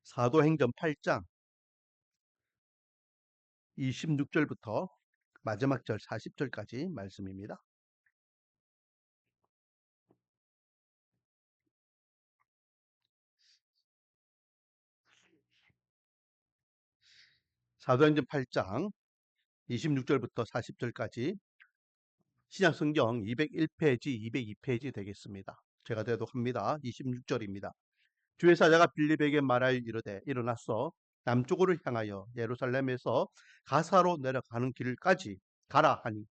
사도행전 8장 26절부터 마지막 절 40절까지 말씀입니다. 사도행전 8장 26절부터 40절까지 신약성경 201페이지, 202페이지 되겠습니다. 제가 대독합니다. 26절입니다. 주의 사자가 빌립에게 말하여 이르되 일어나서 남쪽으로 향하여 예루살렘에서 가사로 내려가는 길까지 가라 하니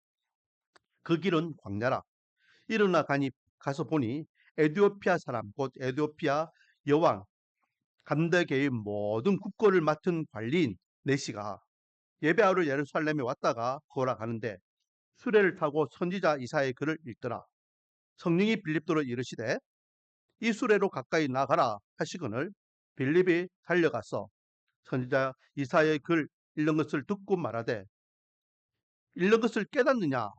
그 길은 광야라. 일어나 가서 보니 에디오피아 사람 곧 에디오피아 여왕 간다게의 모든 국거를 맡은 관리인 네시가 예배하러 예루살렘에 왔다가 걸어가는데 수레를 타고 선지자 이사야의 글을 읽더라. 성령이 빌립도로 이르시되 이 수레로 가까이 나가라 하시거늘 빌립이 달려가서 선지자 이사야의 글 읽는 것을 듣고 말하되 읽는 것을 깨닫느냐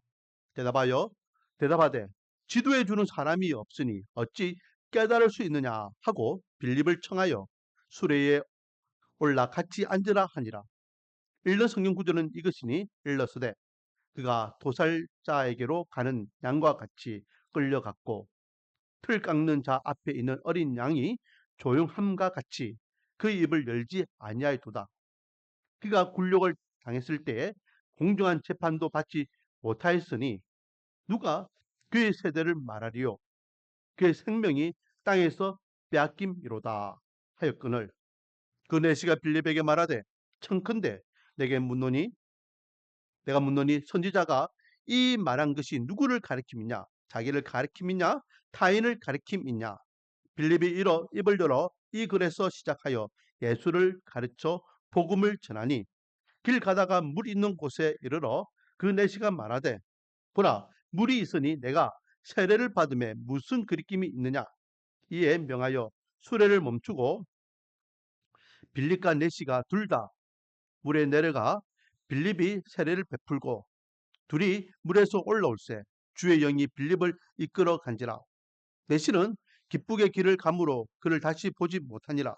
대답하되 지도해 주는 사람이 없으니 어찌 깨달을 수 있느냐 하고 빌립을 청하여 수레에 올라 같이 앉으라 하니라. 읽는 성경 구절은 이것이니 일러스되 그가 도살자에게로 가는 양과 같이 끌려갔고 틀 깎는 자 앞에 있는 어린 양이 조용함과 같이 그 입을 열지 아니하였도다. 그가 굴욕을 당했을 때에 공정한 재판도 받지 못하였으니 누가 그의 세대를 말하리요. 그의 생명이 땅에서 빼앗김이로다 하였거늘 그 내시가 빌립에게 말하되 청컨대 내가 묻노니 선지자가 이 말한 것이 누구를 가리킴이냐 자기를 가리킴이냐 타인을 가리킴이냐 빌립이 입을 열어 이 글에서 시작하여 예수를 가르쳐 복음을 전하니 길 가다가 물 있는 곳에 이르러 그 내시가 말하되 보라 물이 있으니 내가 세례를 받음에 무슨 그리낌이 있느냐 이에 명하여 수레를 멈추고 빌립과 내시가 둘 다 물에 내려가 빌립이 세례를 베풀고 둘이 물에서 올라올세 주의 영이 빌립을 이끌어 간지라. 내시는 기쁘게 길을 가므로 그를 다시 보지 못하니라.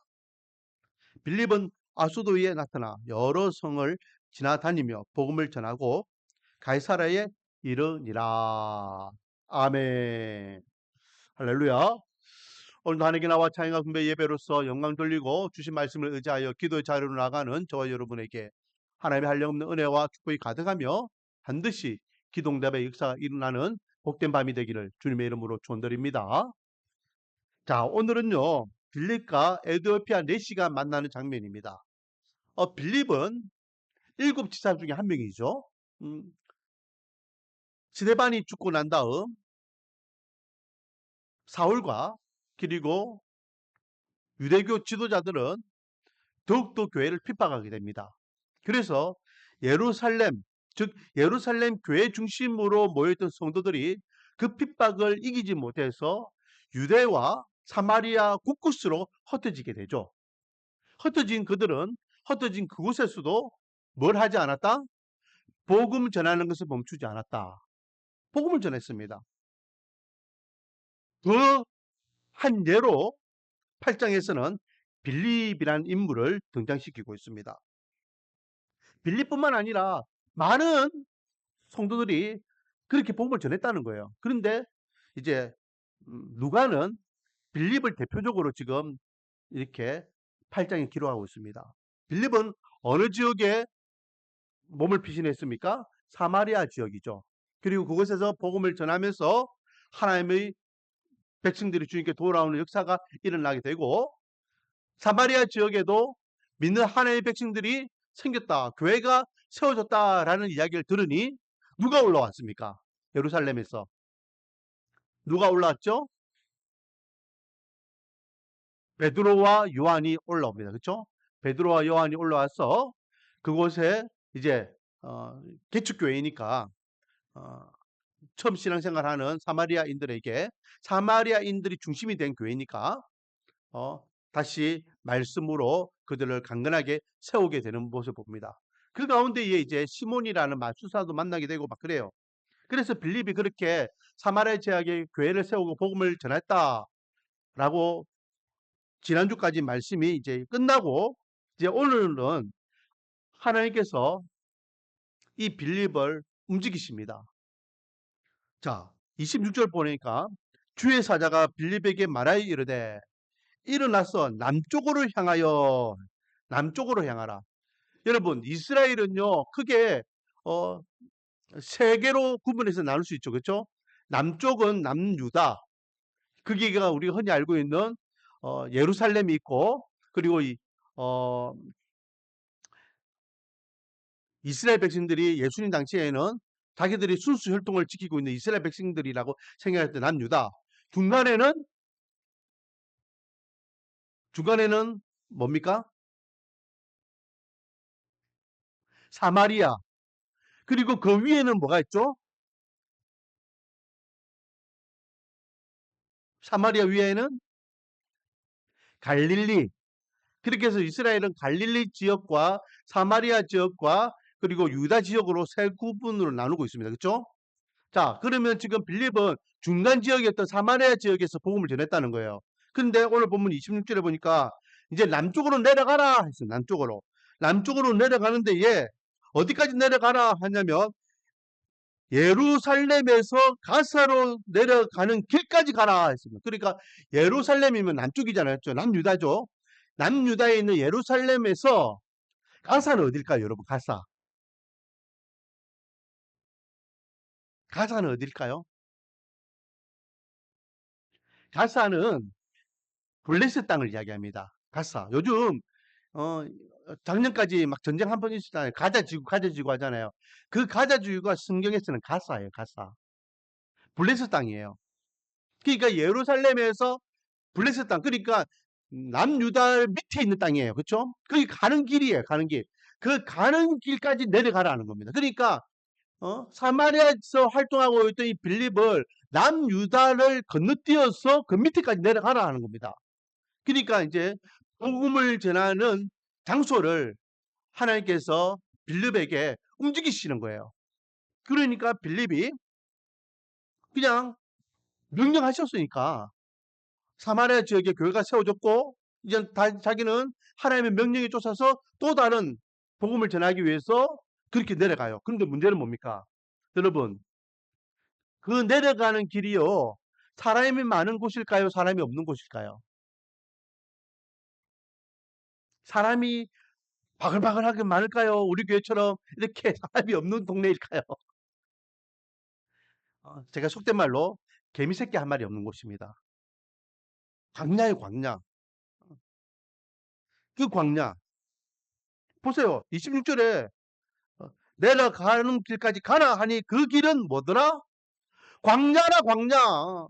빌립은 아수도에 나타나 여러 성을 지나다니며 복음을 전하고 가이사라에 이르니라. 아멘. 할렐루야. 오늘도 하나님께 나와 찬양과 분배 예배로서 영광 돌리고 주신 말씀을 의지하여 기도의 자리로 나가는 저와 여러분에게 하나님의 한량없는 은혜와 축복이 가득하며 반드시 기도응답의 역사가 일어나는 복된 밤이 되기를 주님의 이름으로 축원드립니다. 자, 오늘은요 빌립과 에디오피아 내시가 만나는 장면입니다. 빌립은 7 지사 중에 한 명이죠. 스데반이 죽고 난 다음 사울과 그리고 유대교 지도자들은 더욱더 교회를 핍박하게 됩니다. 그래서 예루살렘, 즉 예루살렘 교회 중심으로 모여있던 성도들이 그 핍박을 이기지 못해서 유대와 사마리아 곳곳으로 흩어지게 되죠. 흩어진 그곳에서도 뭘 하지 않았다? 복음 전하는 것을 멈추지 않았다. 복음을 전했습니다. 그 한 예로 8장에서는 빌립이라는 인물을 등장시키고 있습니다. 빌립뿐만 아니라 많은 성도들이 그렇게 복음을 전했다는 거예요. 그런데 이제 누가는 빌립을 대표적으로 지금 이렇게 8장에 기록하고 있습니다. 빌립은 어느 지역에 몸을 피신했습니까? 사마리아 지역이죠. 그리고 그곳에서 복음을 전하면서 하나님의 백성들이 주님께 돌아오는 역사가 일어나게 되고 사마리아 지역에도 믿는 하나님의 백성들이 생겼다. 교회가 세워졌다라는 이야기를 들으니 누가 올라왔습니까? 예루살렘에서. 누가 올라왔죠? 베드로와 요한이 올라옵니다. 그렇죠? 베드로와 요한이 올라와서 그곳에 이제 개척교회니까 처음 신앙생활하는 사마리아인들에게 사마리아인들이 중심이 된 교회니까 다시 말씀으로 그들을 강건하게 세우게 되는 모습을 봅니다. 그 가운데에 이제 시몬이라는 마술사도 만나게 되고 막 그래요. 그래서 빌립이 그렇게 사마리아 지역에 교회를 세우고 복음을 전했다라고 지난주까지 말씀이 이제 끝나고 이제 오늘은 하나님께서 이 빌립을 움직이십니다. 자, 26절 보니까 주의 사자가 빌립에게 말하여 이르되 일어나서 남쪽으로 향하라. 여러분, 이스라엘은요 크게 어, 세 개로 구분해서 나눌 수 있죠. 그렇죠? 남쪽은 남유다. 그게가 우리가 흔히 알고 있는 예루살렘이 있고, 그리고 어, 이스라엘 백성들이 예수님 당시에는 자기들이 순수 혈통을 지키고 있는 이스라엘 백성들이라고 생각할 때 남유다. 중간에는 중간에는 뭡니까? 사마리아. 그리고 그 위에는 뭐가 있죠? 사마리아 위에는 갈릴리. 그렇게 해서 이스라엘은 갈릴리 지역과 사마리아 지역과 그리고 유다 지역으로 세 구분으로 나누고 있습니다. 그렇죠? 자, 그러면 지금 빌립은 중간 지역이었던 사마리아 지역에서 복음을 전했다는 거예요. 근데 오늘 본문 26절에 보니까 이제 남쪽으로 내려가라 했어요. 남쪽으로 내려가는데 얘 어디까지 내려가라 하냐면 예루살렘에서 가사로 내려가는 길까지 가라 했습니다. 그러니까 예루살렘이면 남쪽이잖아요. 남유다죠. 남유다에 있는 예루살렘에서 가사는 어딜까요, 여러분? 가사는 어딜까요? 가사는 블레셋 땅을 이야기합니다. 가사. 요즘 어, 작년까지 막 전쟁 한 번 있었잖아요. 가자지구 하잖아요. 그 가자지구가 성경에서는 가사예요. 가사. 블레셋 땅이에요. 그러니까 예루살렘에서 블레셋 땅. 그러니까 남유다 밑에 있는 땅이에요. 그렇죠? 그게 가는 길이에요. 가는 길. 그 가는 길까지 내려가라는 겁니다. 그러니까 사마리아에서 활동하고 있던 이 빌립을 남유다를 건너뛰어서 그 밑에까지 내려가라 하는 겁니다. 그러니까 이제 복음을 전하는 장소를 하나님께서 빌립에게 움직이시는 거예요. 그러니까 빌립이 그냥 명령하셨으니까 사마리아 지역에 교회가 세워졌고 이제 자기는 하나님의 명령에 쫓아서 또 다른 복음을 전하기 위해서 그렇게 내려가요. 그런데 문제는 뭡니까? 여러분, 그 내려가는 길이요. 사람이 많은 곳일까요? 사람이 없는 곳일까요? 사람이 바글바글하게 많을까요? 우리 교회처럼 이렇게 사람이 없는 동네일까요? 제가 속된 말로 개미새끼 한 마리 없는 곳입니다. 광야의 광야. 그 광야. 보세요. 26절에 내려가는 길까지 가나 하니 그 길은 뭐더라? 광야라 광야.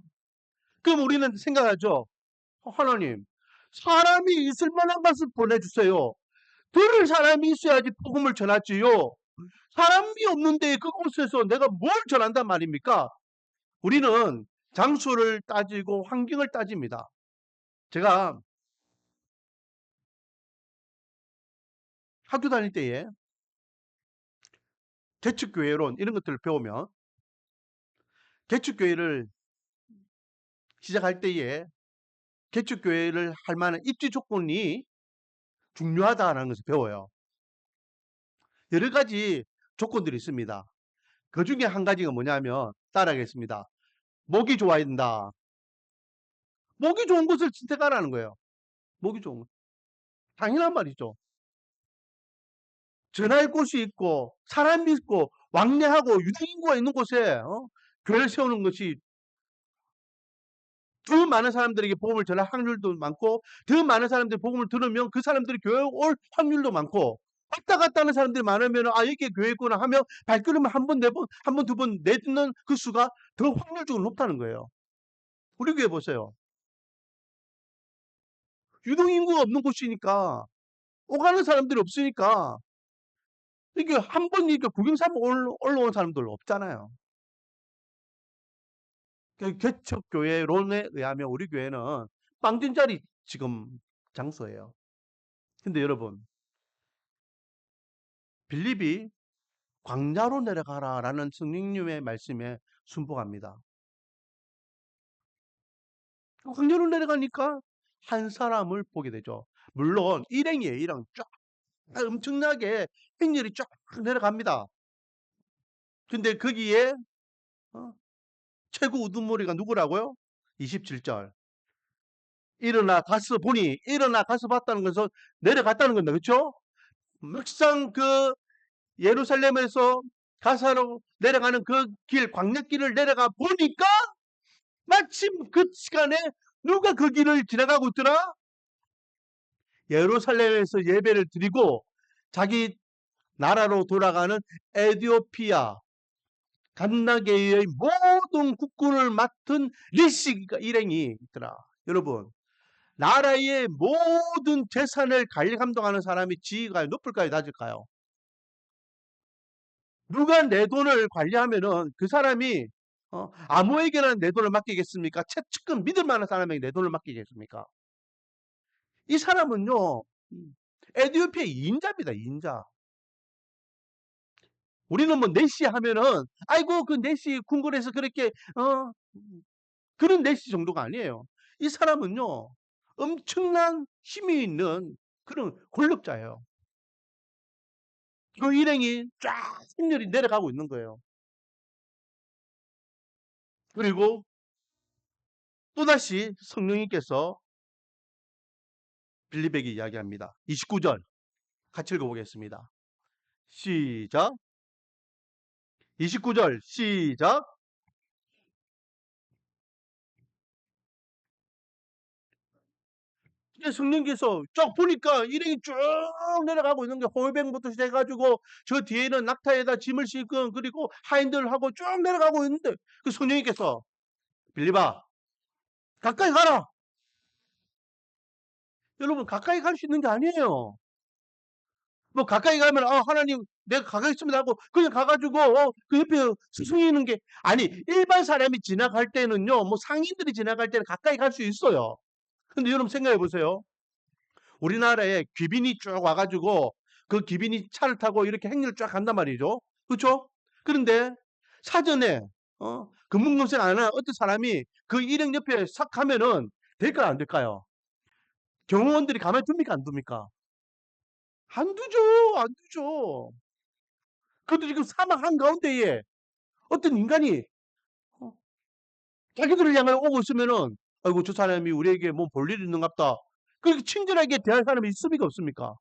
그럼 우리는 생각하죠. 하나님, 사람이 있을 만한 것을 보내주세요. 들을 사람이 있어야지 복음을 전하지요. 사람이 없는데 그곳에서 내가 뭘 전한단 말입니까? 우리는 장소를 따지고 환경을 따집니다. 제가 학교 다닐 때에 개척교회론 이런 것들을 배우면 개척교회를 시작할 때에 개척교회를 할 만한 입지 조건이 중요하다는 것을 배워요. 여러 가지 조건들이 있습니다. 그 중에 한 가지가 뭐냐면 따라하겠습니다. 목이 좋아야 된다. 목이 좋은 곳을 선택하라는 거예요. 목이 좋은 곳. 당연한 말이죠. 전할 곳이 있고 사람이 있고 왕래하고 유대인구가 있는 곳에 교회를 세우는 것이 더 많은 사람들에게 복음을 전할 확률도 많고 더 많은 사람들이 복음을 들으면 그 사람들이 교회 올 확률도 많고 왔다 갔다 하는 사람들이 많으면 여기 교회 있구나 하며 발걸음을 한 번, 네 번, 한 번, 두 번 내딛는 그 수가 더 확률적으로 높다는 거예요. 우리 교회 보세요. 유동인구가 없는 곳이니까 오가는 사람들이 없으니까 이게 한 번 이렇게 구경 삼아 올라온 사람들 없잖아요. 개척교회론에 의하면 우리 교회는 빵진자리 지금 장소예요. 근데 여러분, 빌립이 광야로 내려가라라는 성령님의 말씀에 순복합니다. 광야로 내려가니까 한 사람을 보게 되죠. 물론 일행이에요. 일행 쫙 엄청나게 행렬이 쫙 내려갑니다. 근데 거기에 어 최고 우두머리가 누구라고요? 27절. 일어나 가서 보니 일어나 가서 봤다는 것은 내려갔다는 겁니다. 그렇죠? 막상 그 예루살렘에서 가사로 내려가는 그 길, 광야길을 내려가 보니까 마침 그 시간에 누가 그 길을 지나가고 있더라? 예루살렘에서 예배를 드리고 자기 나라로 돌아가는 에디오피아 간나게의 모든 국군을 맡은 리시가 일행이 있더라. 여러분, 나라의 모든 재산을 관리 감독하는 사람이 지위가 높을까요, 낮을까요? 누가 내 돈을 관리하면은 그 사람이 아무에게나 내 돈을 맡기겠습니까? 최측근 믿을 만한 사람에게 내 돈을 맡기겠습니까? 이 사람은요, 에디오피아 인자입니다, 인자. 우리는 뭐 내시 하면은 아이고 그 내시 궁궐에서 그렇게 그런 내시 정도가 아니에요. 이 사람은요, 엄청난 힘이 있는 그런 권력자예요. 그 일행이 쫙 승렬이 내려가고 있는 거예요. 그리고 또다시 성령님께서 빌립에게 이야기합니다. 29절 같이 읽어보겠습니다. 시작. 29절 시작. 성령께서 쫙 보니까 일행이 쭉 내려가고 있는 게 호위병부터 시작해가지고 저 뒤에는 낙타에다 짐을 싣고 그리고 하인들하고 쭉 내려가고 있는데 그 성령님께서 빌립아 가까이 가라. 여러분 가까이 갈 수 있는 게 아니에요. 뭐 가까이 가면 하나님 내가 가겠습니다 하고 그냥 가가지고 그 옆에 스승이 있는 게 아니 일반 사람이 지나갈 때는요 뭐 상인들이 지나갈 때는 가까이 갈 수 있어요. 근데 여러분 생각해 보세요. 우리나라에 귀빈이 쭉 와가지고 그 귀빈이 차를 타고 이렇게 행렬 쫙 간단 말이죠. 그렇죠? 그런데 사전에 금문검색 안 하는 어떤 사람이 그 일행 옆에 싹 가면은 될까요 안 될까요? 경호원들이 가만히 둡니까 안 둡니까? 안 두죠. 안 두죠. 그것도 지금 사막 한가운데에 어떤 인간이 어, 자기들을 향해 오고 있으면은 아이고 저 사람이 우리에게 뭐 볼 일 있는갑다. 그렇게 친절하게 대할 사람이 있습니까 없습니까?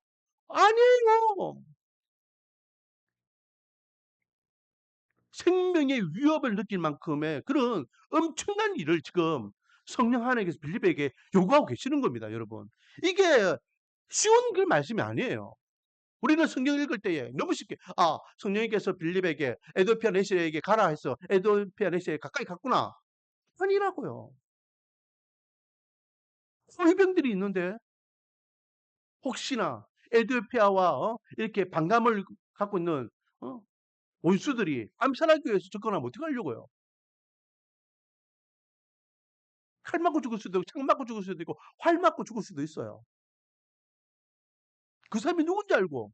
아니에요. 생명의 위협을 느낄 만큼의 그런 엄청난 일을 지금 성령 하나님께서 빌립에게 요구하고 계시는 겁니다, 여러분. 이게 쉬운 그 말씀이 아니에요. 우리는 성경 읽을 때에 너무 쉽게 성령님께서 빌립에게 에도피아 내시에게 가라 해서 에도피아 내시에 가까이 갔구나. 아니라고요. 호위병들이 있는데 혹시나 에도피아와 이렇게 반감을 갖고 있는 어, 원수들이 암살하기 위해서 접근하면 어떡하려고요? 칼 맞고 죽을 수도 있고 창 맞고 죽을 수도 있고 활 맞고 죽을 수도 있어요. 그 사람이 누군지 알고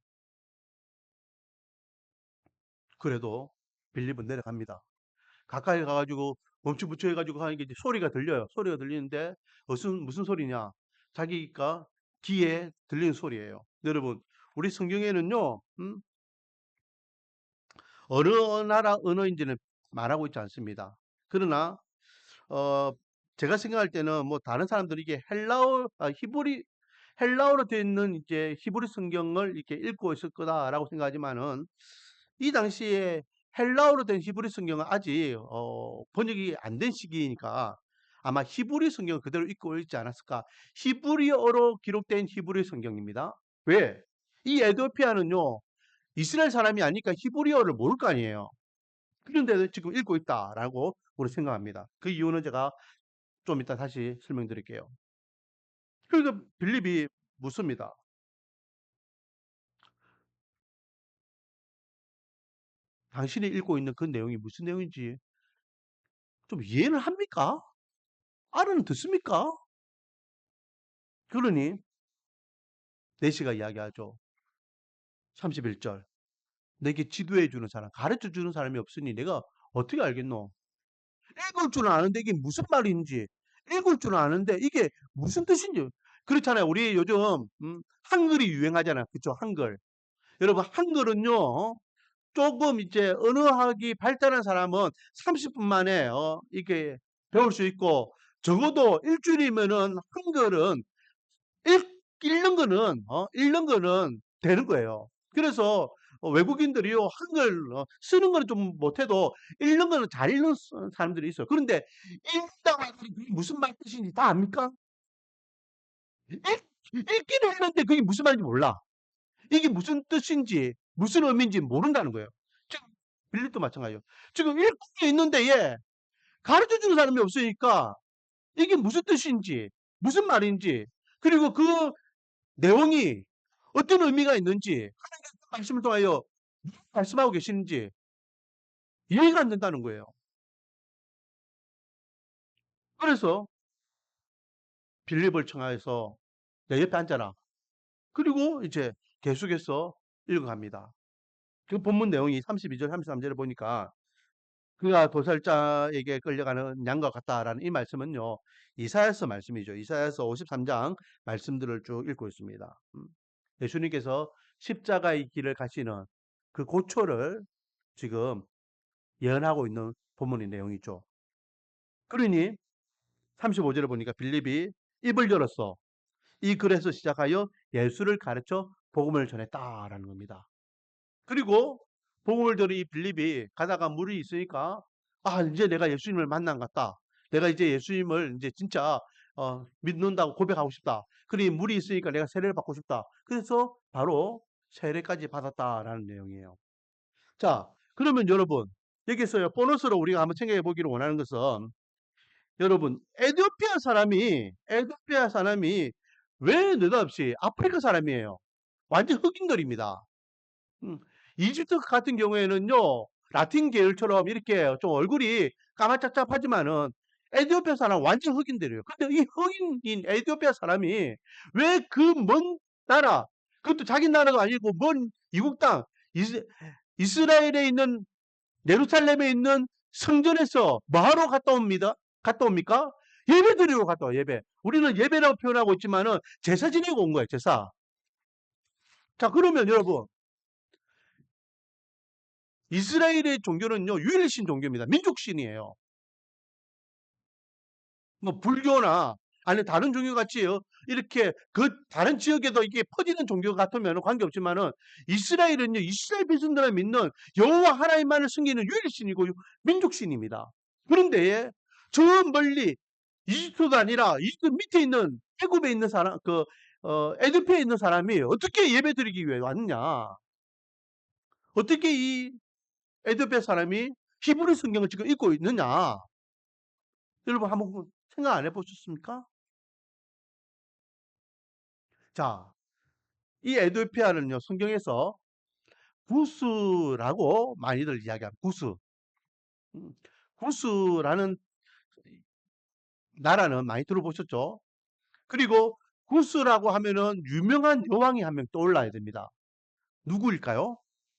그래도 빌립은 내려갑니다. 가까이 가가지고 멈추부추 해가지고 하는 게 이제 소리가 들려요. 소리가 들리는데 무슨 소리냐? 자기가 귀에 들리는 소리예요. 여러분 우리 성경에는요 어느 나라 언어인지는 말하고 있지 않습니다. 그러나 어 제가 생각할 때는 뭐 다른 사람들이 이게 헬라어로 되어 있는 이제 히브리 성경을 이렇게 읽고 있을 거다라고 생각하지만은 이 당시에 헬라어로 된 히브리 성경은 아직 번역이 안 된 시기니까 아마 히브리 성경을 그대로 읽고 있지 않았을까. 히브리어로 기록된 히브리 성경입니다. 왜? 이 에도피아는요 이스라엘 사람이 아니까 히브리어를 모를 거 아니에요. 그런데도 지금 읽고 있다라고 우리 생각합니다. 그 이유는 제가 좀 이따 다시 설명드릴게요. 그러니까 빌립이 묻습니다. 당신이 읽고 있는 그 내용이 무슨 내용인지 좀 이해는 합니까? 알아는 듣습니까? 그러니 내시가 이야기하죠. 31절. 내게 지도해 주는 사람, 가르쳐 주는 사람이 없으니 내가 어떻게 알겠노? 읽을 줄은 아는데 이게 무슨 말인지, 읽을 줄은 아는데 이게 무슨 뜻인지, 그렇잖아요. 우리 요즘 한글이 유행하잖아요. 그쵸? 한글. 여러분 한글은요. 조금 이제 언어학이 발달한 사람은 30분 만에 이게 배울 수 있고 적어도 일주일이면은 한글은 읽는 거는 되는 거예요. 그래서 외국인들이요 한글 쓰는 거는 좀 못해도 읽는 거는 잘 읽는 사람들이 있어요. 그런데 읽다고 해서 그게 무슨 말 뜻인지 다 압니까? 읽기는 했는데 그게 무슨 말인지 몰라. 이게 무슨 뜻인지 무슨 의미인지 모른다는 거예요. 지금 빌립도 마찬가지예요. 지금 읽고 있는데 가르쳐 주는 사람이 없으니까 이게 무슨 뜻인지 무슨 말인지 그리고 그 내용이 어떤 의미가 있는지 하나님께서 말씀을 통하여 말씀하고 계시는지 이해가 안 된다는 거예요. 그래서 빌립을 청하여서 내 옆에 앉아라. 그리고 이제 계속해서 읽어갑니다. 그 본문 내용이 32절, 33절에 보니까 그가 도살자에게 끌려가는 양과 같다라는 이 말씀은요. 이사야서 말씀이죠. 이사야서 53장 말씀들을 쭉 읽고 있습니다. 예수님께서 십자가의 길을 가시는 그 고초를 지금 예언하고 있는 본문의 내용이죠. 그러니 35절에 보니까 빌립이 입을 열었어. 이 글에서 시작하여 예수를 가르쳐 복음을 전했다라는 겁니다. 그리고 복음을 들은 이 빌립이 가다가 물이 있으니까 이제 내가 예수님을 만난 것 같다. 내가 이제 예수님을 이제 진짜 믿는다고 고백하고 싶다. 그러니 물이 있으니까 내가 세례를 받고 싶다. 그래서 바로 세례까지 받았다라는 내용이에요. 자, 그러면 여러분 여기서요 보너스로 우리가 한번 생각해 보기를 원하는 것은 여러분 에티오피아 사람이 왜 느닷없이 아프리카 사람이에요. 완전 흑인들입니다. 음, 이집트 같은 경우에는요 라틴 계열처럼 이렇게 좀 얼굴이 까마잡잡하지만은 에티오피아 사람 완전 흑인들이에요. 근데 이 흑인인 에티오피아 사람이 왜 그 먼 나라 그것도 자기 나라가 아니고 먼 이국 땅 이스라엘에 있는 예루살렘에 있는 성전에서 뭐하러 갔다 옵니까? 예배 드리러 갔다 와, 예배. 우리는 예배라고 표현하고 있지만은 제사 지내고 온 거예요, 제사. 자, 그러면 여러분, 이스라엘의 종교는요, 유일신 종교입니다. 민족신이에요. 뭐, 불교나, 아니, 다른 종교 같이요. 이렇게, 다른 지역에도 이게 퍼지는 종교 같으면 관계없지만은, 이스라엘은요, 이스라엘 백성들을 믿는 여호와 하나님만을 섬기는 유일신이고, 민족신입니다. 그런데, 저 멀리, 이집트도 아니라, 이집트 밑에 있는, 애굽에 있는 사람, 에드페에 있는 사람이 어떻게 예배 드리기 위해 왔느냐. 어떻게 이 에드페 사람이 히브리 성경을 지금 읽고 있느냐. 여러분 한번 생각 안 해보셨습니까? 자, 이 에드피아는요 성경에서 구스라고 많이들 이야기합니다. 구스. 음, 구스라는 나라는 많이 들어보셨죠? 그리고 구스라고 하면은 유명한 여왕이 한 명 떠올라야 됩니다. 누구일까요?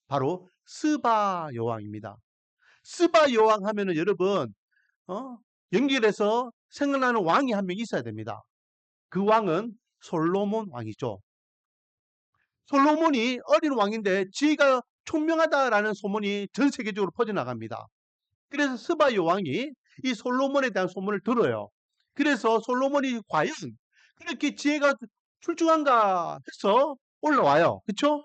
바로 스바 여왕입니다. 스바 여왕 하면은 여러분 어? 연결해서 생각나는 왕이 한 명 있어야 됩니다. 그 왕은 솔로몬 왕이죠. 솔로몬이 어린 왕인데 지혜가 총명하다라는 소문이 전 세계적으로 퍼져나갑니다. 그래서 스바 여왕이 이 솔로몬에 대한 소문을 들어요. 그래서 솔로몬이 과연 그렇게 지혜가 출중한가 해서 올라와요. 그렇죠?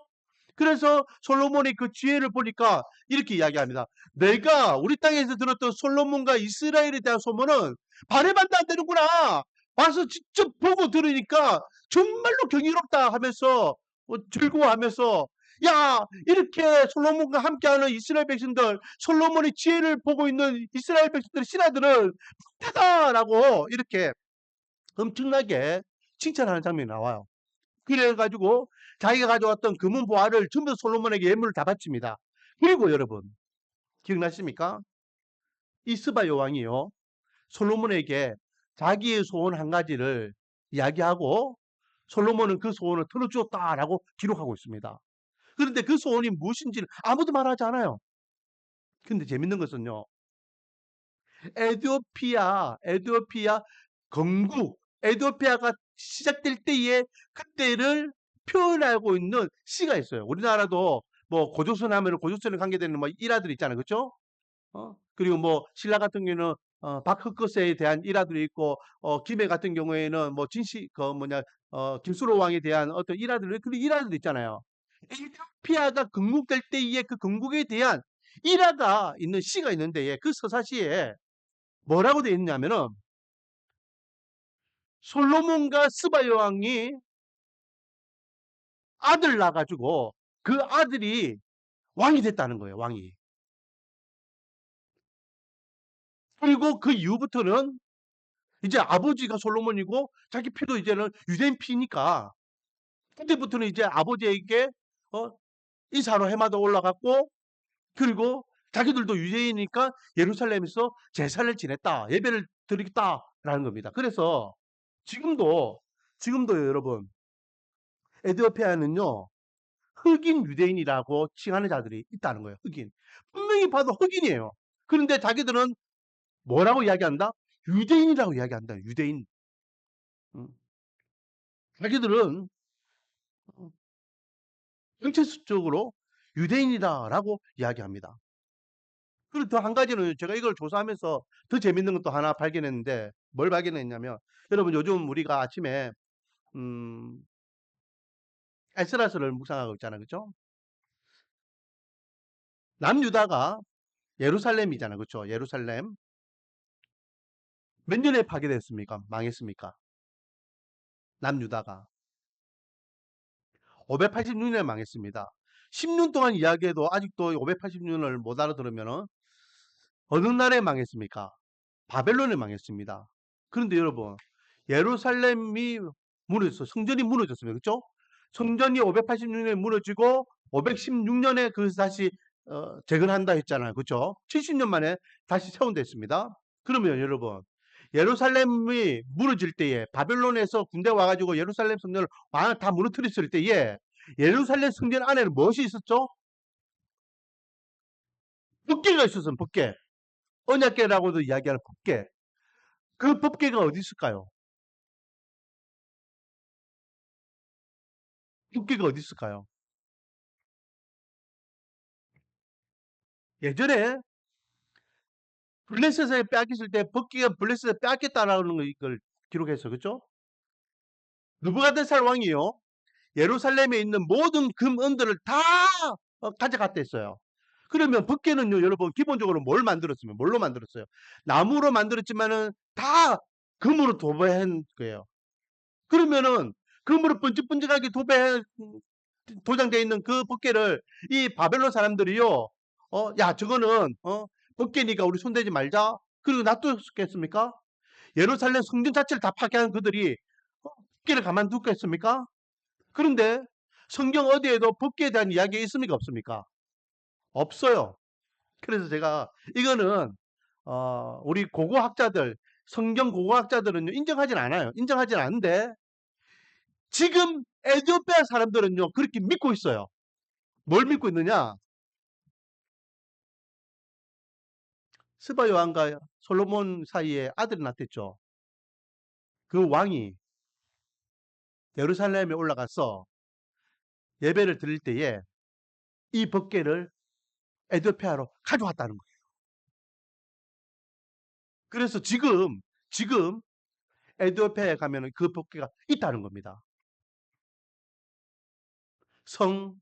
그래서 솔로몬이 그 지혜를 보니까 이렇게 이야기합니다. 내가 우리 땅에서 들었던 솔로몬과 이스라엘에 대한 소문은 발해반도 안 되는구나. 와서 직접 보고 들으니까 정말로 경이롭다 하면서 즐거워하면서 야 이렇게 솔로몬과 함께하는 이스라엘 백성들 솔로몬의 지혜를 보고 있는 이스라엘 백성들의 신하들은 대단하다라고 이렇게 엄청나게 칭찬하는 장면이 나와요. 그래가지고 자기가 가져왔던 금은 보화를 전부 솔로몬에게 예물을 다 바칩니다. 그리고 여러분 기억나십니까? 이 스바 여왕이요 솔로몬에게 자기의 소원 한 가지를 이야기하고 솔로몬은 그 소원을 들어주었다라고 기록하고 있습니다. 그런데 그 소원이 무엇인지는 아무도 말하지 않아요. 근데 재밌는 것은요. 에티오피아 건국 에티오피아가 시작될 때에 그때를 표현하고 있는 시가 있어요. 우리나라도 뭐 고조선 하면 고조선에 관계되는 뭐 일화들 있잖아요. 그렇죠? 그리고 뭐 신라 같은 경우에는 박흑거세에 대한 일화들이 있고 김해 같은 경우에는 뭐 진시 그 뭐냐 김수로 왕에 대한 어떤 일화들 그런 일화들도 있잖아요. 에티오피아가 건국될 때의 그 건국에 대한 일화가 있는 시가 있는데 그 서사시에 뭐라고 되어 있냐면은 솔로몬과 스바 여왕이 아들 낳아가지고 그 아들이 왕이 됐다는 거예요. 왕이. 그리고 그 이후부터는 이제 아버지가 솔로몬이고 자기 피도 이제는 유대인 피니까 그때부터는 이제 아버지에게 어, 이사로 해마다 올라갔고 그리고 자기들도 유대인이니까 예루살렘에서 제사를 지냈다. 예배를 드리겠다라는 겁니다. 그래서 지금도 여러분 에티오피아는요. 흑인 유대인이라고 칭하는 자들이 있다는 거예요. 흑인. 분명히 봐도 흑인이에요. 그런데 자기들은 뭐라고 이야기한다? 유대인이라고 이야기한다. 유대인. 음. 자기들은 정체적으로 유대인이다라고 이야기합니다. 그리고 또 한 가지는 제가 이걸 조사하면서 더 재밌는 것도 하나 발견했는데 뭘 발견했냐면 여러분 요즘 우리가 아침에 음, 에스라스를 묵상하고 있잖아요. 그렇죠? 남유다가 예루살렘이잖아요. 그렇죠? 예루살렘. 몇 년에 파괴됐습니까? 망했습니까? 남유다가. 586년에 망했습니다. 10년 동안 이야기해도 아직도 586년을 못 알아들으면 어느 나라에 망했습니까? 바벨론에 망했습니다. 그런데 여러분, 예루살렘이 무너졌어요. 성전이 무너졌습니다. 그렇죠? 성전이 586년에 무너지고 516년에 그 다시 재건한다 했잖아요. 그렇죠? 70년 만에 다시 세운됐습니다. 그러면 여러분, 예루살렘이 무너질 때에 바벨론에서 군대 와가지고 예루살렘 성전을 다 무너뜨렸을 때에 예루살렘 성전 안에는 무엇이 있었죠? 법궤가 있었어요. 법궤. 언약궤라고도 이야기하는 법궤. 그 법궤가 어디 있을까요? 법궤가 어디 있을까요? 예전에 블레셋에 빼앗겼을 때 법궤가 블레셋에 빼앗겼다라는 걸 기록했어. 그렇죠? 느부갓네살 왕이요. 예루살렘에 있는 모든 금은들을 다 가져갔댔어요. 그러면 법궤는요, 여러분 기본적으로 뭘 만들었으면 뭘로 만들었어요? 나무로 만들었지만은 다 금으로 도배한 거예요. 그러면은 금으로 번쩍번쩍하게 도장되어 있는 그 법궤를 이 바벨론 사람들이요, 야 저거는 법궤니까 우리 손대지 말자. 그리고 놔뒀겠습니까? 예루살렘 성전 자체를 다 파괴한 그들이 법궤를 가만두겠습니까? 그런데 성경 어디에도 법궤에 대한 이야기가 있습니까? 없습니까? 없어요. 그래서 제가 이거는 우리 고고학자들 성경 고고학자들은 인정하진 않아요. 인정하진 않는데 지금 에티오피아 사람들은요 그렇게 믿고 있어요. 뭘 믿고 있느냐? 스바 여왕과 솔로몬 사이에 아들이 낳댔죠. 그 왕이 예루살렘에 올라가서 예배를 드릴 때에 이 법궤를 에티오피아로 가져왔다는 거예요. 그래서 지금 에티오피아에 가면은 그 법궤가 있다는 겁니다. 성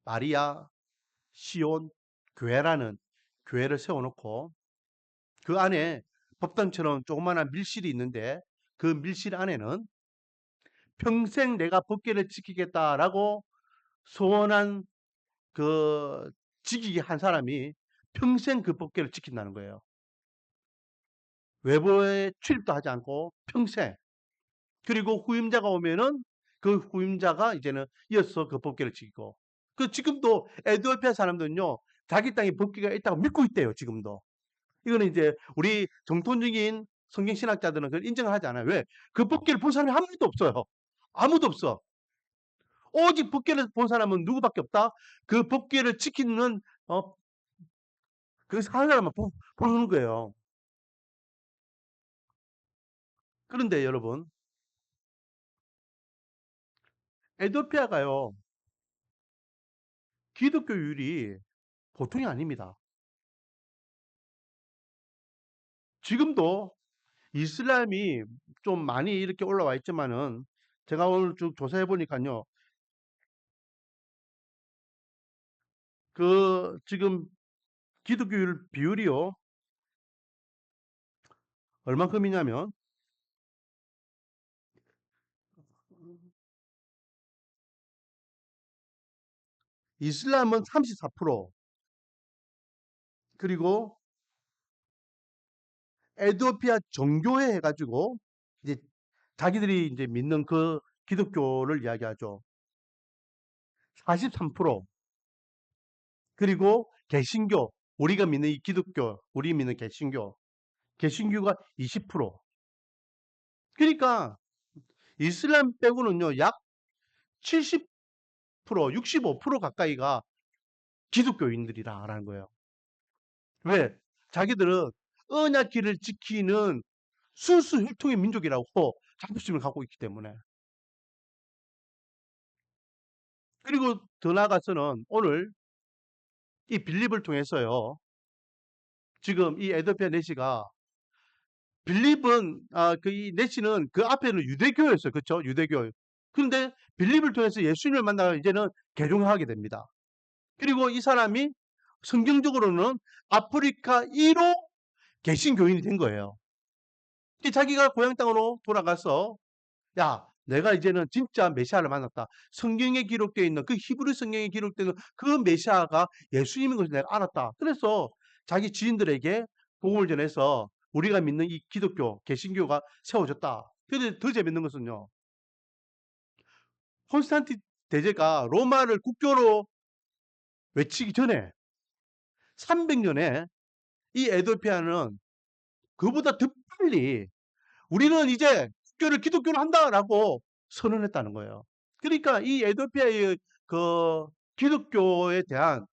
마리아 시온 교회라는 교회를 세워놓고 그 안에 법당처럼 조그마한 밀실이 있는데 그 밀실 안에는 평생 내가 법궤를 지키겠다라고 소원한 그 지키기 한 사람이 평생 그 법궤를 지킨다는 거예요. 외부에 출입도 하지 않고 평생. 그리고 후임자가 오면은 그 후임자가 이제는 이어서 그 법궤를 지키고. 그 지금도 에티오피아 사람들은요, 자기 땅에 법궤가 있다고 믿고 있대요, 지금도. 이거는 이제 우리 정통적인 성경 신학자들은 그걸 인정을 하지 않아요. 왜? 그 법궤를 본 사람이 아무도 없어요. 아무도 없어. 오직 법궤를 본 사람은 누구밖에 없다? 그 법궤를 지키는 그 한 사람만 보는 거예요. 그런데 여러분, 에티오피아가요, 기독교율이 보통이 아닙니다. 지금도 이슬람이 좀 많이 이렇게 올라와 있지만은 제가 오늘 쭉 조사해 보니까요. 그 지금 기독교율 비율이요. 얼만큼이냐면 이슬람은 34%, 그리고 에티오피아 정교회 해가지고 이제 자기들이 이제 믿는 그 기독교를 이야기하죠. 43%, 그리고 개신교, 우리가 믿는 이 기독교, 우리 믿는 개신교가 20%. 그러니까 이슬람 빼고는요, 약 70%, 65% 가까이가 기독교인들이라는 거예요. 왜? 자기들은 언약기를 지키는 순수 혈통의 민족이라고 자부심을 갖고 있기 때문에. 그리고 더 나아가서는 오늘 이 빌립을 통해서요, 지금 이 에더피아 내시가 빌립은 그 이 내시는 그 앞에는 유대교였어요. 그렇죠? 유대교. 그런데 빌립을 통해서 예수님을 만나서 이제는 개종하게 됩니다. 그리고 이 사람이 성경적으로는 아프리카 1호 개신교인이 된 거예요. 자기가 고향 땅으로 돌아가서 야, 내가 이제는 진짜 메시아를 만났다. 성경에 기록되어 있는 그 히브리 성경에 기록되는 그 메시아가 예수님인 것을 내가 알았다. 그래서 자기 지인들에게 복음을 전해서 우리가 믿는 이 기독교, 개신교가 세워졌다. 그런데 더 재밌는 것은요. 콘스탄틴 대제가 로마를 국교로 외치기 전에 300년에 이 에도피아는 그보다 더 빨리 우리는 이제 국교를 기독교로 한다라고 선언했다는 거예요. 그러니까 이 에도피아의 그 기독교에 대한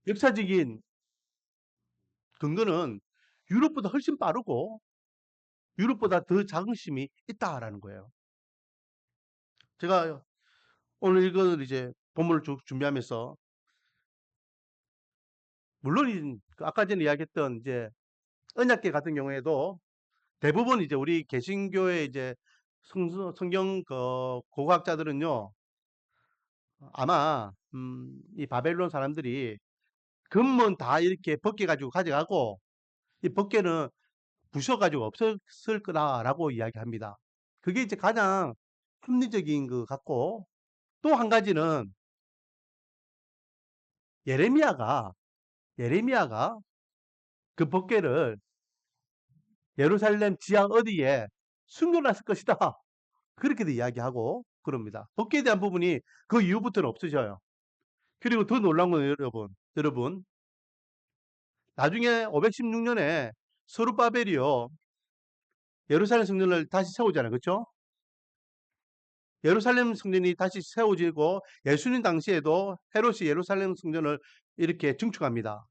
역사적인 근거는 유럽보다 훨씬 빠르고 유럽보다 더 자긍심이 있다라는 거예요. 제가 오늘 이걸 이제 본문을 쭉 준비하면서 물론 아까 전에 이야기했던 이제 언약계 같은 경우에도 대부분 이제 우리 개신교의 이제 성경 그 고고학자들은요 아마 이 바벨론 사람들이 금문 다 이렇게 벗겨가지고 가져가고 이 벗개는 부셔가지고 없었을 거다라고 이야기합니다. 그게 이제 가장 합리적인 것 같고 또 한 가지는 예레미야가 예레미야가 그 벗개를 예루살렘 지하 어디에 숨겨놨을 것이다. 그렇게도 이야기하고 그럽니다. 벗개에 대한 부분이 그 이후부터는 없어져요. 그리고 더 놀라운 건 여러분 나중에 516년에 스룹바벨이요 예루살렘 성전을 다시 세우잖아요. 그렇죠? 예루살렘 성전이 다시 세워지고 예수님 당시에도 헤롯이 예루살렘 성전을 이렇게 증축합니다.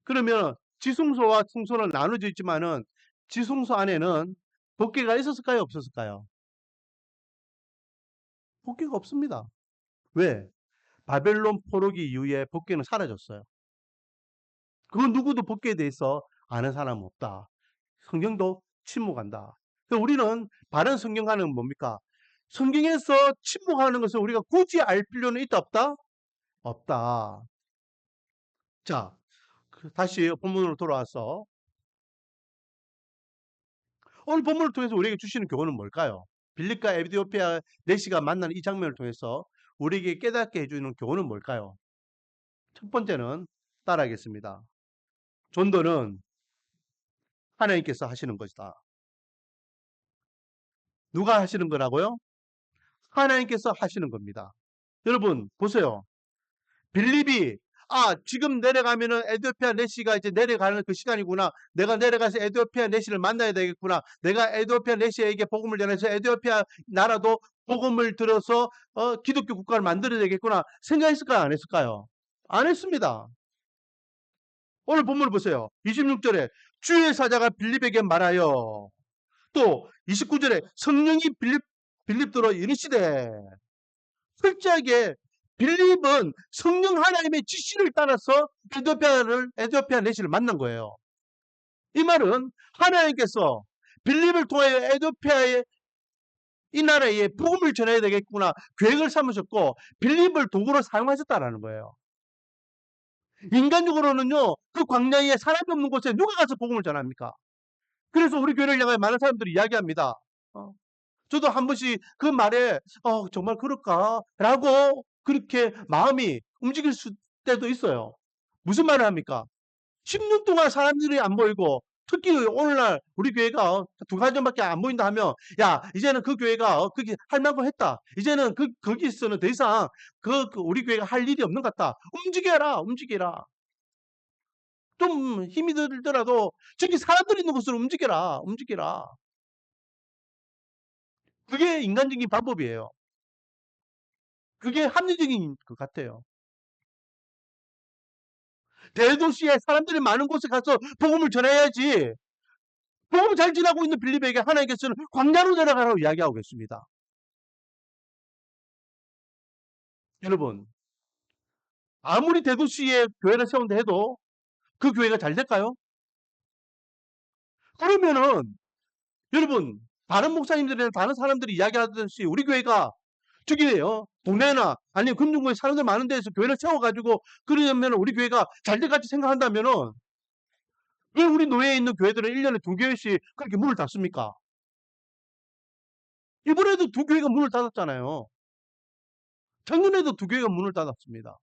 그러면 지성소와 성소는 나눠져 있지만은 지성소 안에는 복개가 있었을까요? 없었을까요? 복개가 없습니다. 왜? 바벨론 포로기 이후에 복개는 사라졌어요. 그건 누구도 복개에 대해서 아는 사람은 없다. 성경도 침묵한다. 우리는 바른 성경과는 뭡니까? 성경에서 침묵하는 것을 우리가 굳이 알 필요는 있다 없다? 없다. 자, 다시 본문으로 돌아와서 오늘 본문을 통해서 우리에게 주시는 교훈은 뭘까요? 빌립과 에티오피아 내시가 만나는 이 장면을 통해서 우리에게 깨닫게 해주는 교훈은 뭘까요? 첫 번째는 따라하겠습니다. 전도는 하나님께서 하시는 것이다. 누가 하시는 거라고요? 하나님께서 하시는 겁니다. 여러분 보세요. 빌립이 지금 내려가면은 에티오피아 내시가 이제 내려가는 그 시간이구나. 내가 내려가서 에티오피아 내시를 만나야 되겠구나. 내가 에티오피아 내시에게 복음을 전해서 에티오피아 나라도 복음을 들어서 기독교 국가를 만들어야 되겠구나. 생각했을까요? 안 했을까요? 안 했습니다. 오늘 본문을 보세요. 26절에 주의 사자가 빌립에게 말하여 또 29절에 성령이 빌립더러 이르시되 철저하게 빌립은 성령 하나님의 지시를 따라서 에도피아 내시를 만난 거예요. 이 말은 하나님께서 빌립을 통하여 에도피아의 이 나라에 복음을 전해야 되겠구나 계획을 삼으셨고 빌립을 도구로 사용하셨다라는 거예요. 인간적으로는요, 그 광야에 사람이 없는 곳에 누가 가서 복음을 전합니까? 그래서 우리 교회를 향해 많은 사람들이 이야기합니다. 저도 한 번씩 그 말에 정말 그럴까라고 그렇게 마음이 움직일 때도 있어요. 무슨 말을 합니까? 10년 동안 사람들이 안 보이고 특히 오늘날 우리 교회가 두 가정밖에 안 보인다 하면 야 이제는 그 교회가 그게 할 만큼 했다. 이제는 거기서는 더 이상 우리 교회가 할 일이 없는 것 같다. 움직여라. 좀 힘이 들더라도 저기 사람들이 있는 곳으로 움직여라. 그게 인간적인 방법이에요. 그게 합리적인 것 같아요. 대도시에 사람들이 많은 곳에 가서 복음을 전해야지. 복음 잘 지나고 있는 빌립에게 하나님께서는 광야로 내려가라고 이야기하고 계십니다. 여러분, 아무리 대도시에 교회를 세운다 해도 그 교회가 잘 될까요? 그러면은 여러분 다른 목사님들이나 다른 사람들이 이야기하듯이 우리 교회가 저기에요 동네나 아니면 금중구에 사람들 많은 데서 교회를 세워가지고 그러면 우리 교회가 잘 될 같이 생각한다면은 왜 우리 노예에 있는 교회들은 1년에 2교회씩 그렇게 문을 닫습니까? 이번에도 2교회가 문을 닫았잖아요. 작년에도 2교회가 문을 닫았습니다.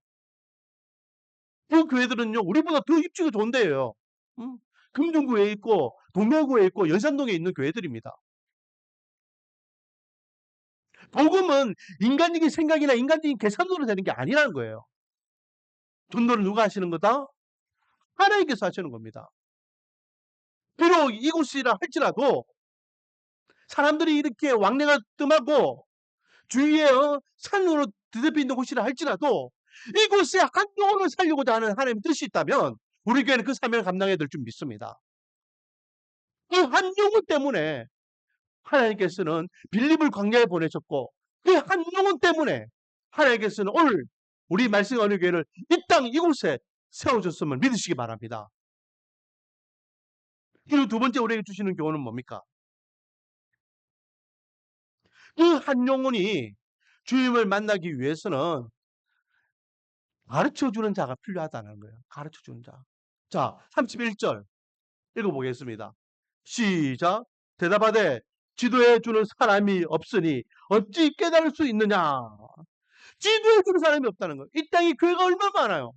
그 교회들은요 우리보다 더 입지가 좋은 데예요. 금중구에 있고 동묘구에 있고 연산동에 있는 교회들입니다. 복음은 인간적인 생각이나 인간적인 계산으로 되는 게 아니라는 거예요. 전도를 누가 하시는 거다? 하나님께서 하시는 겁니다. 비록 이곳이라 할지라도 사람들이 이렇게 왕래가 뜸하고 주위에 산으로 드덮여 있는 곳이라 할지라도 이곳에 한 영혼을 살리고자 하는 하나님의 뜻이 있다면 우리 교회는 그 사명을 감당해야 될 줄 믿습니다. 그 한 영혼 때문에 하나님께서는 빌립을 광야에 보내셨고 그 한 영혼 때문에 하나님께서는 오늘 우리 말씀 어느 교회를 이 땅 이곳에 세워줬음을 믿으시기 바랍니다. 그리고 두 번째 우리에게 주시는 교훈은 뭡니까? 그 한 영혼이 주님을 만나기 위해서는 가르쳐주는 자가 필요하다는 거예요. 가르쳐주는 자. 자, 31절 읽어보겠습니다. 시작. 대답하되 지도해주는 사람이 없으니 어찌 깨달을 수 있느냐. 지도해주는 사람이 없다는 거예요. 이 땅에 교회가 얼마나 많아요.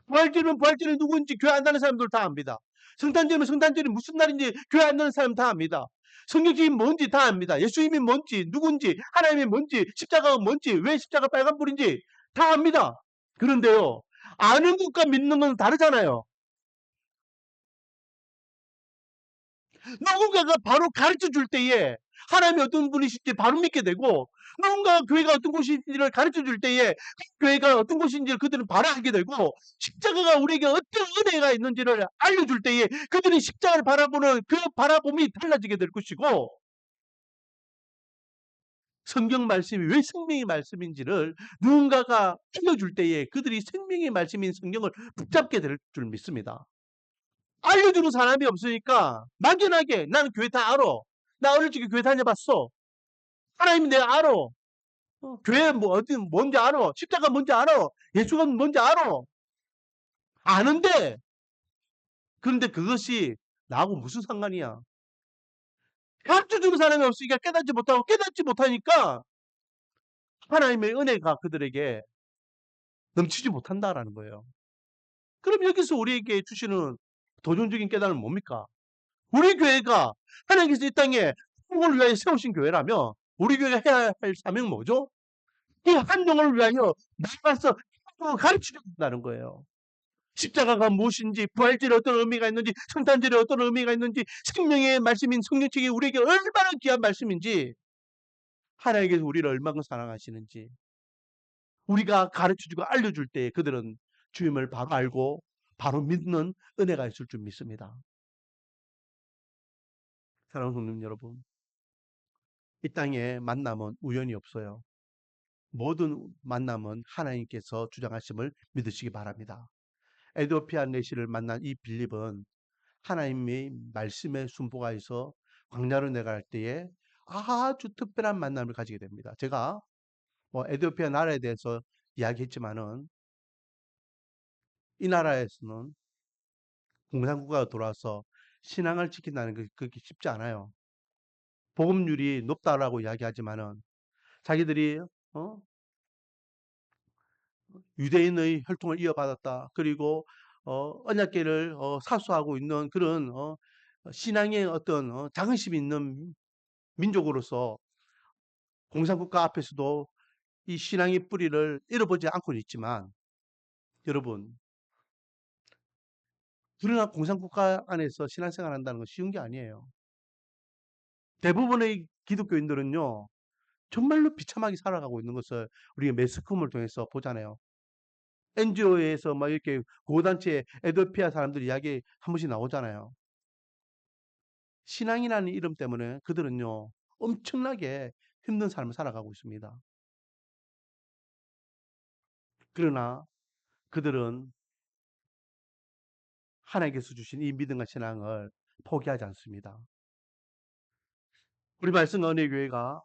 부활절은 누구인지 교회 안 다니는 사람들 다 압니다. 성탄절이 무슨 날인지 교회 안 다니는 사람 다 압니다. 성경책이 뭔지 다 압니다. 예수님이 뭔지 누군지 하나님이 뭔지 십자가가 뭔지 왜 십자가 빨간불인지 다 압니다. 그런데요 아는 것과 믿는 건 다르잖아요. 누군가가 바로 가르쳐 줄 때에 하나님이 어떤 분이신지 바로 믿게 되고 누군가가 교회가 어떤 곳인지를 가르쳐 줄 때에 그 교회가 어떤 곳인지를 그들은 바로 알게 되고 십자가가 우리에게 어떤 은혜가 있는지를 알려줄 때에 그들이 십자가를 바라보는 그 바라봄이 달라지게 될 것이고 성경 말씀이 왜 생명의 말씀인지를 누군가가 알려줄 때에 그들이 생명의 말씀인 성경을 붙잡게 될 줄 믿습니다. 알려주는 사람이 없으니까 막연하게 나는 교회 다 알아. 나 어릴 적에 교회 다녀봤어. 하나님 내가 알아. 교회 어디 뭔지 알아. 십자가 뭔지 알아. 예수가 뭔지 알아. 아는데 그런데 그것이 나하고 무슨 상관이야. 가르쳐주는 사람이 없으니까 깨닫지 못하니까 하나님의 은혜가 그들에게 넘치지 못한다라는 거예요. 그럼 여기서 우리에게 주시는 도전적인 깨달음은 뭡니까? 우리 교회가 하나님께서 이 땅에 한국을 위하여 세우신 교회라면 우리 교회가 해야 할 사명은 뭐죠? 이 한 영혼을 위하여 나가서 가르치려 한다는 거예요. 십자가가 무엇인지 부활절에 어떤 의미가 있는지 성탄절에 어떤 의미가 있는지 생명의 말씀인 성경책이 우리에게 얼마나 귀한 말씀인지 하나님께서 우리를 얼마나 사랑하시는지 우리가 가르쳐주고 알려줄 때 그들은 주님을 바로 알고 바로 믿는 은혜가 있을 줄 믿습니다. 사랑하는 성도님 여러분, 이 땅에 만남은 우연이 없어요. 모든 만남은 하나님께서 주장하심을 믿으시기 바랍니다. 에디오피아 내시를 만난 이 빌립은 하나님의 말씀에 순보가 있어 광야로 내려갈 때에 아주 특별한 만남을 가지게 됩니다. 제가 뭐 에디오피아 나라에 대해서 이야기했지만은 이 나라에서는 공산국가가 돌아와서 신앙을 지킨다는 게 그렇게 쉽지 않아요. 복음률이 높다라고 이야기하지만은 자기들이 어? 유대인의 혈통을 이어받았다. 그리고 언약궤를 사수하고 있는 그런 신앙의 어떤 자긍심이 있는 민족으로서 공산국가 앞에서도 이 신앙의 뿌리를 잃어보지 않고는 있지만 여러분 그러나 공산국가 안에서 신앙생활 한다는 건 쉬운 게 아니에요. 대부분의 기독교인들은요. 정말로 비참하게 살아가고 있는 것을 우리가 매스컴을 통해서 보잖아요. NGO에서 막 이렇게 고단체 에도피아 사람들 이야기 한 번씩 나오잖아요. 신앙이라는 이름 때문에 그들은요. 엄청나게 힘든 삶을 살아가고 있습니다. 그러나 그들은 하나님께서 주신 이 믿음과 신앙을 포기하지 않습니다. 우리 말씀 은혜 교회가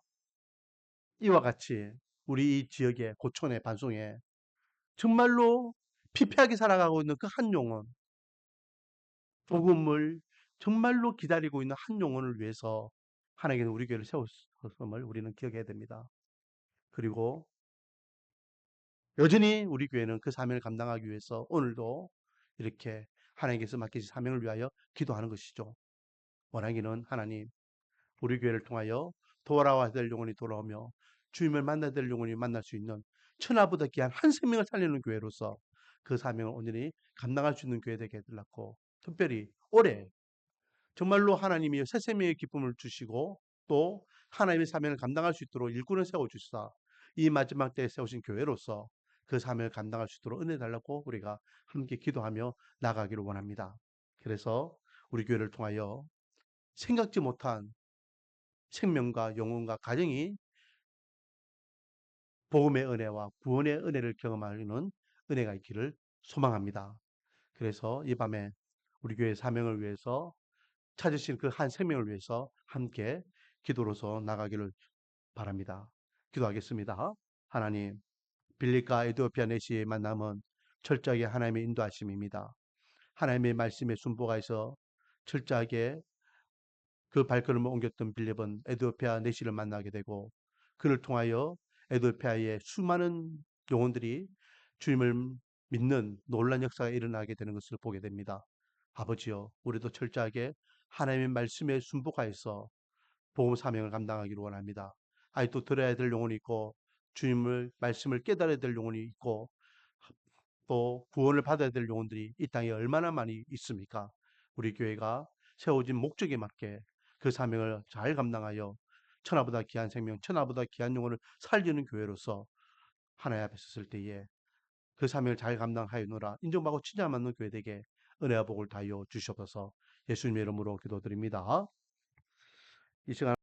이와 같이 우리 이 지역의 고촌의 반송에 정말로 피폐하게 살아가고 있는 그 한 영혼, 복음을 정말로 기다리고 있는 한 영혼을 위해서 하나님께서 우리 교회를 세웠음을 우리는 기억해야 됩니다. 그리고 여전히 우리 교회는 그 사명을 감당하기 위해서 오늘도 이렇게 하나님께서 맡기신 사명을 위하여 기도하는 것이죠. 원하기는 하나님, 우리 교회를 통하여 돌아와야 될 영혼이 돌아오며 주님을 만나야 될 영혼이 만날 수 있는 천하보다 귀한 한 생명을 살리는 교회로서 그 사명을 온전히 감당할 수 있는 교회 되게 해달라고 특별히 올해 정말로 하나님이 새 생명의 기쁨을 주시고 또 하나님의 사명을 감당할 수 있도록 일꾼을 세워주시사 이 마지막 때에 세우신 교회로서 그 사명을 감당할 수 있도록 은혜 달라고 우리가 함께 기도하며 나가기를 원합니다. 그래서 우리 교회를 통하여 생각지 못한 생명과 영혼과 가정이 복음의 은혜와 구원의 은혜를 경험하는 은혜가 있기를 소망합니다. 그래서 이 밤에 우리 교회 사명을 위해서 찾으신 그 한 생명을 위해서 함께 기도로서 나가기를 바랍니다. 기도하겠습니다. 하나님, 빌립과 에디오피아 내시의 만남은 철저하게 하나님의 인도하심입니다. 하나님의 말씀에 순보가 있어 철저하게 그 발걸음을 옮겼던 빌립은 에디오피아 내시를 만나게 되고 그를 통하여 에디오피아의 수많은 영혼들이 주님을 믿는 놀란 역사가 일어나게 되는 것을 보게 됩니다. 아버지여, 우리도 철저하게 하나님의 말씀에 순복하여서 복음 사명을 감당하기를 원합니다. 아직도 들어야 될 영혼이 있고 주님을 말씀을 깨달아야 될 영혼이 있고 또 구원을 받아야 될 영혼들이 이 땅에 얼마나 많이 있습니까? 우리 교회가 세워진 목적에 맞게 그 사명을 잘 감당하여 천하보다 귀한 생명, 천하보다 귀한 영혼을 살리는 교회로서 하나님 앞에 섰을 때에 그 사명을 잘 감당하여노라 인정받고 칭찬받는 교회 되게 은혜와 복을 다하여 주시옵소서. 예수님의 이름으로 기도드립니다. 이 시간